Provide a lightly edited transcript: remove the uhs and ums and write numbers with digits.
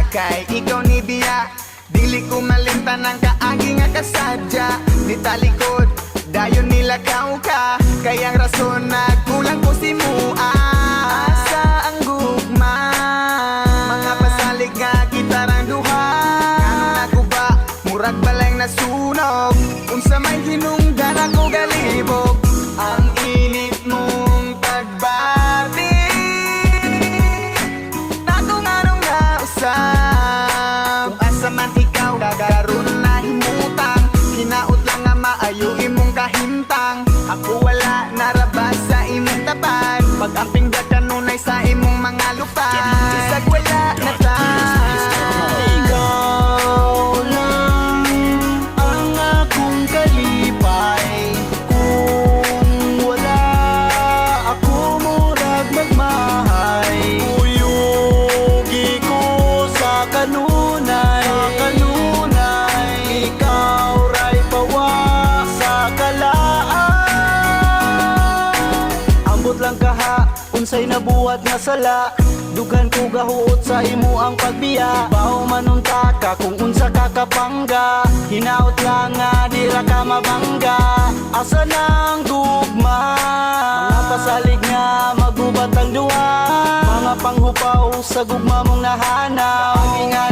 kay ikaw ni Biya. Dili ko malimtan ang kaagi nga kasadya. Di talikod, dayon nila ka. Kayang rason nagkulang ko si Mua. Asa ang gugma, mga pasalig nga gitarang duha. Ano na ko ba, murag balay nasunog. Unsa may hinungdan ako galibog. Ang init mong pagbati, natong anong nausap. Kung asa man ikaw, dagaron na himutang. Hinaot lang nga maayo imong kahintang. Ako wala narabas sa imong tapat. Pag-amping da kanunay sa imong mga lupa. Isag wala na ta. Ikaw lang ang akong kalipay. Kung wala ako murag magmahay. Uyugi ko sa kanunay. Ikaw ray pawa sa kalaan. Ambot lang kaha, unsay nabuhat nga sala. Dugan ko gahuot sa imo ang pagbiya. Bao manunta ka kung unsa ka kapangga. Hinaot lang nga dira ka mabangga. Asa nang gugma, mga pasalig nga magubat ang duwa. Mga panghupaw sa gugma mong nahanaw. Ang